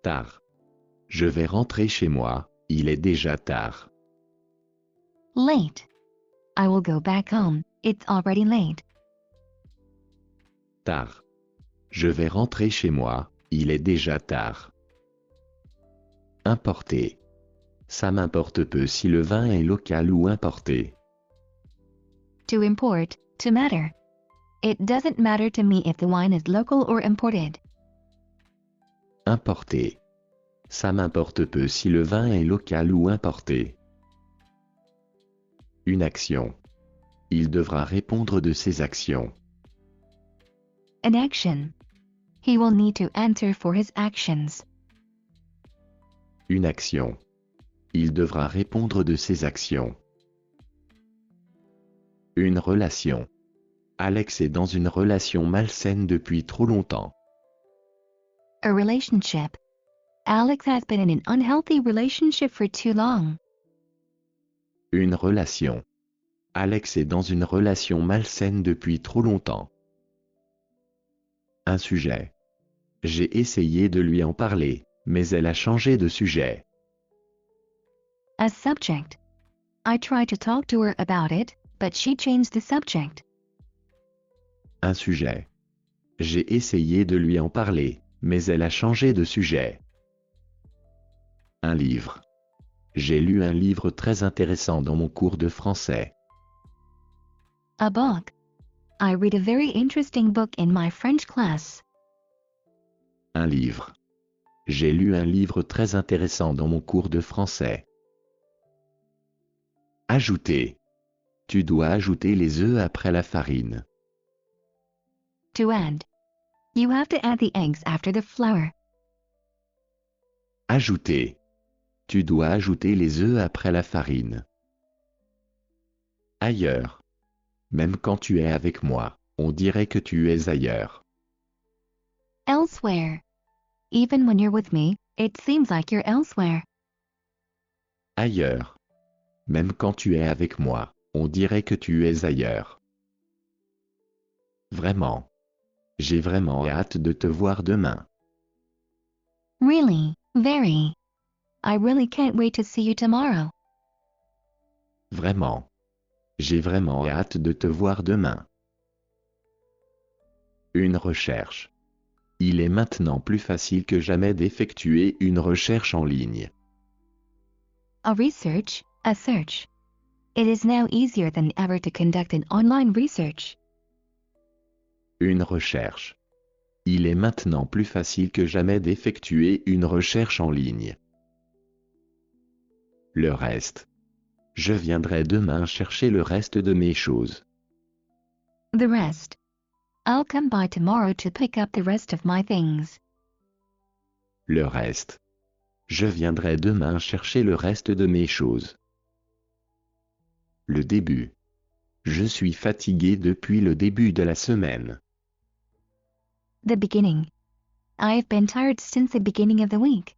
Tard. Je vais rentrer chez moi, il est déjà tard. Late. I will go back home, it's already late. Tard. Je vais rentrer chez moi, il est déjà tard. Importer. Ça m'importe peu si le vin est local ou importé. To import, to matter. It doesn't matter to me if the wine is local or imported. Importer. Ça m'importe peu si le vin est local ou importé. Une action. Il devra répondre de ses actions. An action. He will need to answer for his actions. Une action. Il devra répondre de ses actions. Une relation. Alex est dans une relation malsaine depuis trop longtemps. A relationship. Alex has been in an unhealthy relationship for too long. Une relation. Alex est dans une relation malsaine depuis trop longtemps. Un sujet. J'ai essayé de lui en parler, mais elle a changé de sujet. A subject. I tried to talk to her about it, but she changed the subject. Un sujet. J'ai essayé de lui en parler, mais elle a changé de sujet. Un livre. J'ai lu un livre très intéressant dans mon cours de français. A book. I read a very interesting book in my French class. Un livre. J'ai lu un livre très intéressant dans mon cours de français. Ajouter. Tu dois ajouter les œufs après la farine. To add. You have to add the eggs after the flour. Ajouter. Tu dois ajouter les œufs après la farine. Ailleurs. Même quand tu es avec moi, on dirait que tu es ailleurs. Elsewhere. Even when you're with me, it seems like you're elsewhere. Ailleurs. Même quand tu es avec moi, on dirait que tu es ailleurs. Vraiment. J'ai vraiment hâte de te voir demain. Really, very. I really can't wait to see you tomorrow. Vraiment. J'ai vraiment hâte de te voir demain. Une recherche. Il est maintenant plus facile que jamais d'effectuer une recherche en ligne. A research, a search. It is now easier than ever to conduct an online research. Une recherche. Il est maintenant plus facile que jamais d'effectuer une recherche en ligne. Le reste. Je viendrai demain chercher le reste de mes choses. The rest. I'll come by tomorrow to pick up the rest of my things. Le reste. Je viendrai demain chercher le reste de mes choses. Le début. Je suis fatigué depuis le début de la semaine. The beginning. I've been tired since the beginning of the week.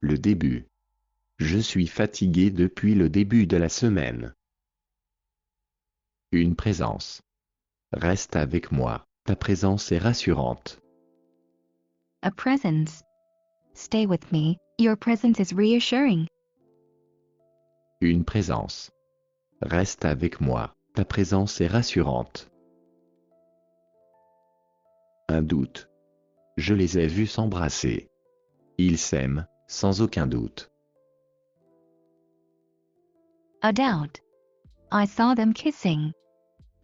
Le début. Je suis fatigué depuis le début de la semaine. Une présence. Reste avec moi, ta présence est rassurante. A presence. Stay with me, your presence is reassuring. Une présence. Reste avec moi, ta présence est rassurante. Un doute. Je les ai vus s'embrasser. Ils s'aiment, sans aucun doute. A doubt. I saw them kissing.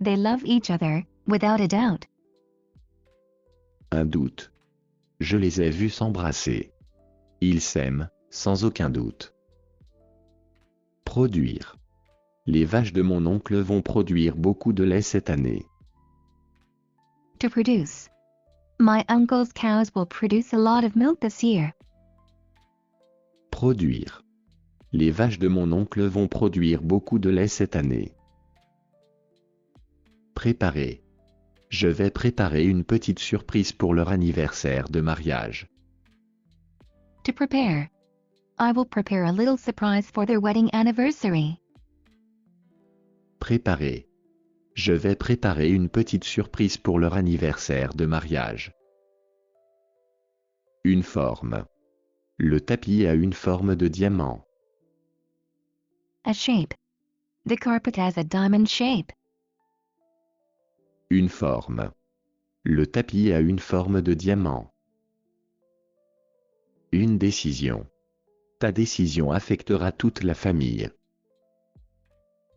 They love each other, without a doubt. Un doute. Je les ai vus s'embrasser. Ils s'aiment, sans aucun doute. Produire. Les vaches de mon oncle vont produire beaucoup de lait cette année. To produce. My uncle's cows will produce a lot of milk this year. Produire. Les vaches de mon oncle vont produire beaucoup de lait cette année. Préparer. Je vais préparer une petite surprise pour leur anniversaire de mariage. To prepare. I will prepare a little surprise for their wedding anniversary. Préparer. Je vais préparer une petite surprise pour leur anniversaire de mariage. Une forme. Le tapis a une forme de diamant. A shape. The carpet has a diamond shape. Une forme. Le tapis a une forme de diamant. Une décision. Ta décision affectera toute la famille.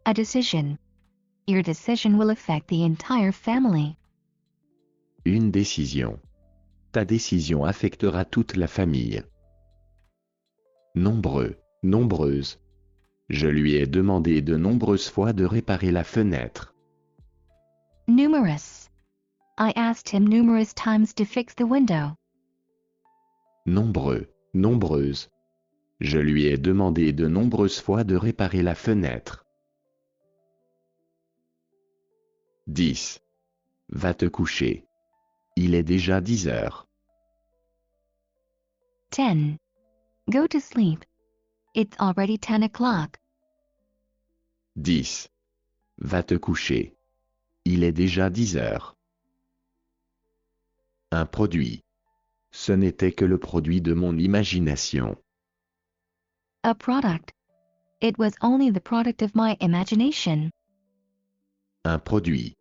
A decision. Your decision will affect the entire family. Une décision. Ta décision affectera toute la famille. Nombreux, nombreuse. Je lui ai demandé de nombreuses fois de réparer la fenêtre. Numerous. I asked him numerous times to fix the window. Nombreux, nombreuse. Je lui ai demandé de nombreuses fois de réparer la fenêtre. 10. Va te coucher. Il est déjà 10 heures. 10. Go to sleep. It's already 10 o'clock. 10. Va te coucher. Il est déjà 10 heures. Un produit. Ce n'était que le produit de mon imagination. A product. It was only the product of my imagination. Un produit.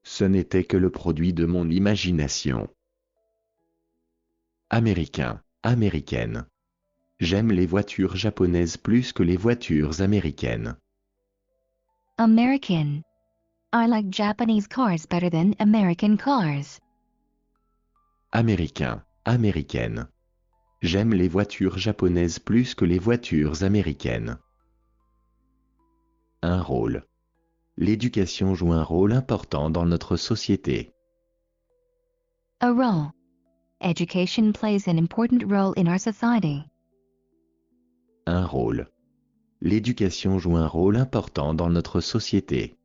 Ce n'était que le produit de mon imagination. Américain, américaine. J'aime les voitures japonaises plus que les voitures américaines. American. I like Japanese cars better than American cars. Américain, américaine. J'aime les voitures japonaises plus que les voitures américaines. Un rôle. L'éducation joue un rôle important dans notre société. A role. Education plays an important role in our society. Un rôle. L'éducation joue un rôle important dans notre société.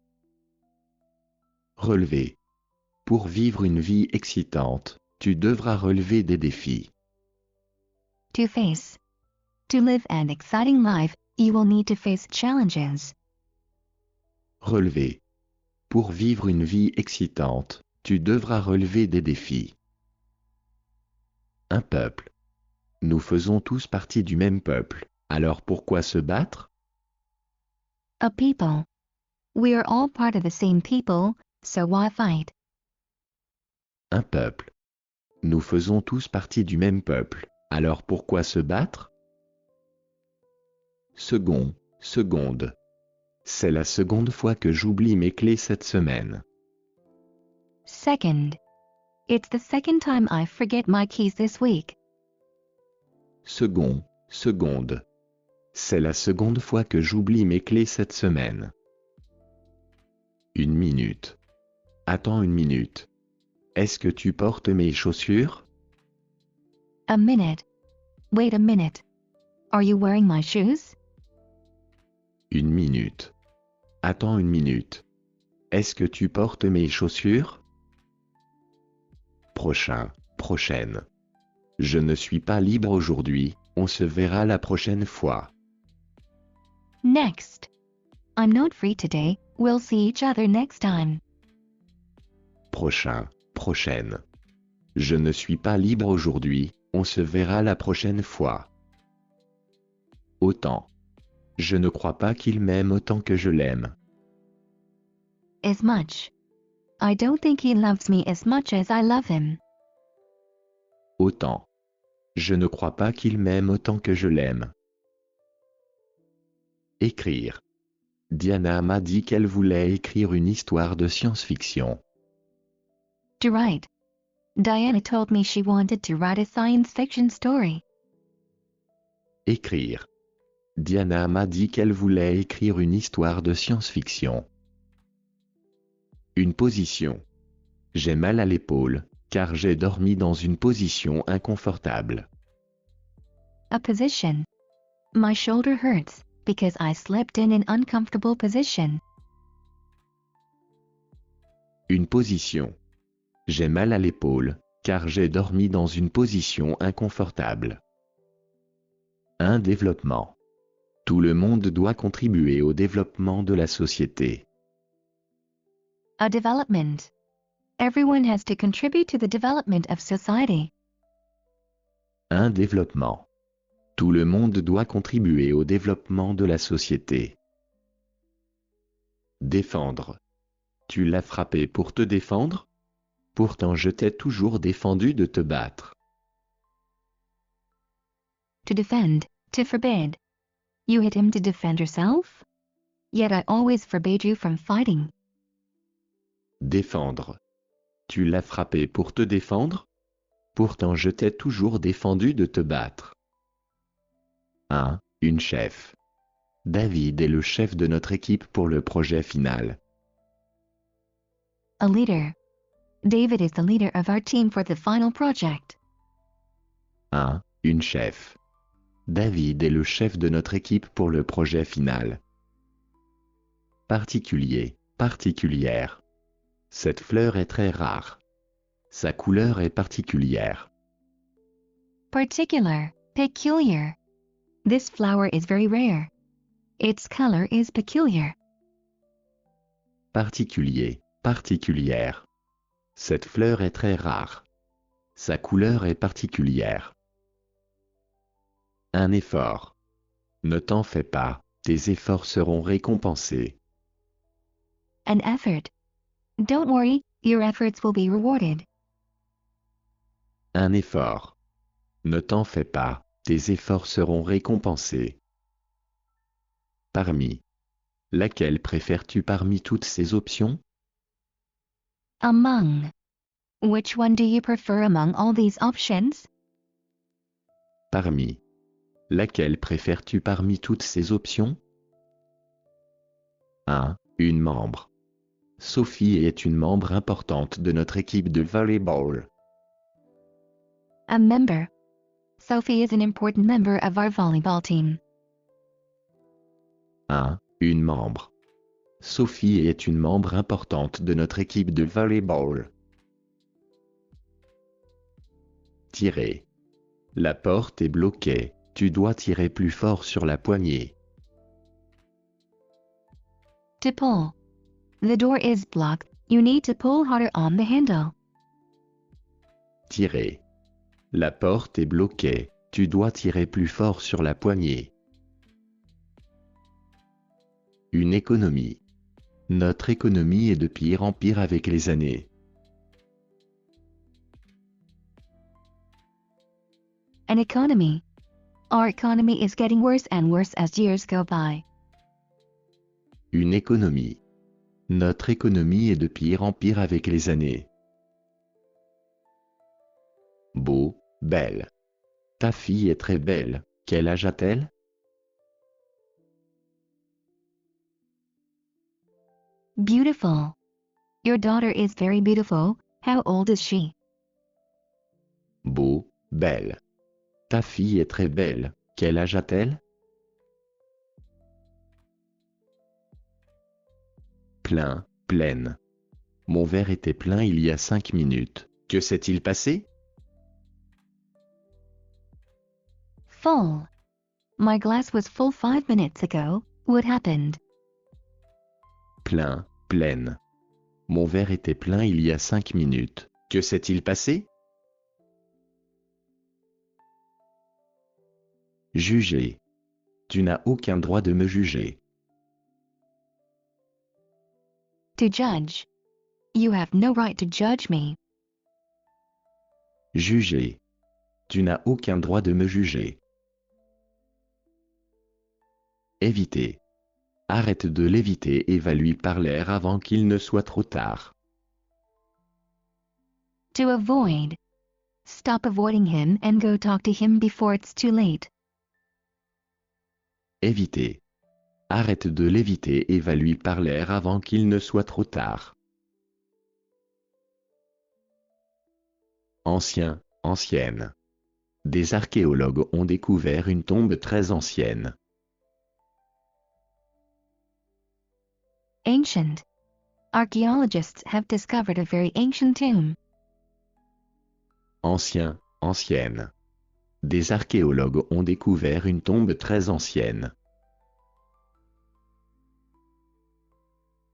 Relever. Pour vivre une vie excitante, tu devras relever des défis. To face. To live an exciting life, you will need to face challenges. Relever. Pour vivre une vie excitante, tu devras relever des défis. Un peuple. Nous faisons tous partie du même peuple, alors pourquoi se battre? A people. We are all part of the same people, so why fight? Un peuple. Nous faisons tous partie du même peuple, alors pourquoi se battre? Second, seconde. C'est la seconde fois que j'oublie mes clés cette semaine. Second. It's the second time I forget my keys this week. Second, seconde. C'est la seconde fois que j'oublie mes clés cette semaine. Une minute. Attends une minute. Est-ce que tu portes mes chaussures? A minute. Wait a minute. Are you wearing my shoes? Une minute. Attends une minute. Est-ce que tu portes mes chaussures? Prochain, prochaine. Je ne suis pas libre aujourd'hui, on se verra la prochaine fois. Next. I'm not free today, we'll see each other next time. Prochain, prochaine. Je ne suis pas libre aujourd'hui, on se verra la prochaine fois. Autant. Je ne crois pas qu'il m'aime autant que je l'aime. As much. I don't think he loves me as much as I love him. Autant. Je ne crois pas qu'il m'aime autant que je l'aime. Écrire. Diana m'a dit qu'elle voulait écrire une histoire de science-fiction. To write. Diana told me she wanted to write a science fiction story. Écrire. Diana m'a dit qu'elle voulait écrire une histoire de science-fiction. Une position. J'ai mal à l'épaule, car j'ai dormi dans une position inconfortable. A position. My shoulder hurts, because I slept in an uncomfortable position. Une position. J'ai mal à l'épaule, car j'ai dormi dans une position inconfortable. Un développement. Tout le monde doit contribuer au développement de la société. A development. Everyone has to contribute to the development of society. Un développement. Tout le monde doit contribuer au développement de la société. Défendre. Tu l'as frappé pour te défendre? Pourtant je t'ai toujours défendu de te battre. To defend, to forbid. You hit him to defend yourself? Yet I always forbade you from fighting. Défendre. Tu l'as frappé pour te défendre? Pourtant je t'ai toujours défendu de te battre. 1. Une chef. David est le chef de notre équipe pour le projet final. A leader. David is the leader of our team for the final project. 1. Une chef. David est le chef de notre équipe pour le projet final. Particulier, particulière. Cette fleur est très rare. Sa couleur est particulière. Particular, peculiar. This flower is very rare. Its color is peculiar. Particulier, particulière. Cette fleur est très rare. Sa couleur est particulière. Un effort. Ne t'en fais pas, tes efforts seront récompensés. An effort. Don't worry, your efforts will be rewarded. Un effort. Ne t'en fais pas, tes efforts seront récompensés. Parmi. Laquelle préfères-tu parmi toutes ces options? Among. Which one do you prefer among all these options? Parmi. Laquelle préfères-tu parmi toutes ces options? 1. Une membre. Sophie est une membre importante de notre équipe de volleyball. A member. Sophie is an important member of our volleyball team. 1. Une membre. Sophie est une membre importante de notre équipe de volleyball. Tirer. La porte est bloquée, tu dois tirer plus fort sur la poignée. To pull. The door is blocked, you need to pull harder on the handle. Tirer. La porte est bloquée, tu dois tirer plus fort sur la poignée. Une économie. Notre économie est de pire en pire avec les années. An economy. Our economy is getting worse and worse as years go by. Une économie. Notre économie est de pire en pire avec les années. Beau, belle. Ta fille est très belle, quel âge a-t-elle? Beautiful. Your daughter is very beautiful, how old is she? Beau, belle. Ta fille est très belle, quel âge a-t-elle? Plein, pleine. Mon verre était plein il y a 5 minutes. Que s'est-il passé? Full. My glass was full 5 minutes ago, what happened? Plein, pleine. Mon verre était plein il y a 5 minutes. Que s'est-il passé? Juger. Tu n'as aucun droit de me juger. To judge. You have no right to judge me. Juger. Tu n'as aucun droit de me juger. Éviter. Arrête de l'éviter et va lui parler avant qu'il ne soit trop tard. To avoid. Stop avoiding him and go talk to him before it's too late. Éviter. Arrête de l'éviter et va lui parler avant qu'il ne soit trop tard. Ancien, ancienne. Des archéologues ont découvert une tombe très ancienne. Ancient. Archaeologists have discovered a very ancient tomb. Ancien, ancienne. Des archéologues ont découvert une tombe très ancienne.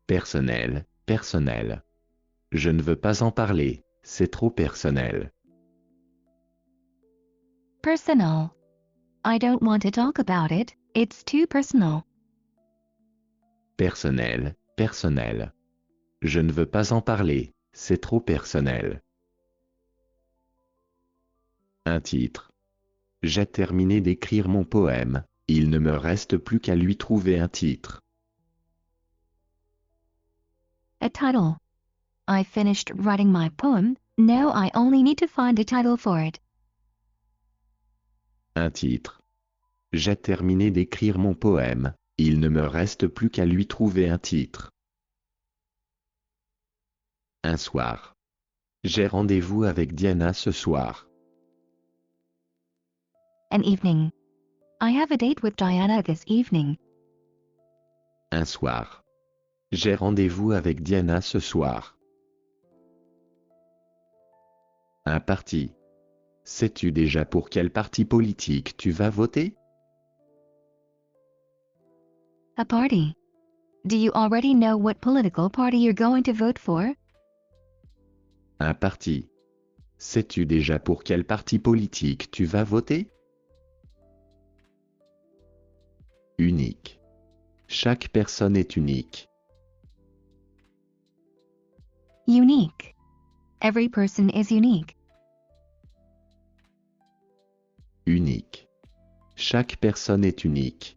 Personnel, personnel. Je ne veux pas en parler, c'est trop personnel. Personal. I don't want to talk about it, it's too personal. Personnel, personnel. Je ne veux pas en parler, c'est trop personnel. Un titre. J'ai terminé d'écrire mon poème, il ne me reste plus qu'à lui trouver un titre. A title. I finished writing my poem, now I only need to find a title for it. Un titre. J'ai terminé d'écrire mon poème, il ne me reste plus qu'à lui trouver un titre. Un soir. J'ai rendez-vous avec Diana ce soir. An evening. I have a date with Diana this evening. Un soir. J'ai rendez-vous avec Diana ce soir. Un parti. Sais-tu déjà pour quel parti politique tu vas voter? A party. Do you already know what political party you're going to vote for? Un parti. Sais-tu déjà pour quel parti politique tu vas voter? Unique. Chaque personne est unique. Unique. Every person is unique. Unique. Chaque personne est unique.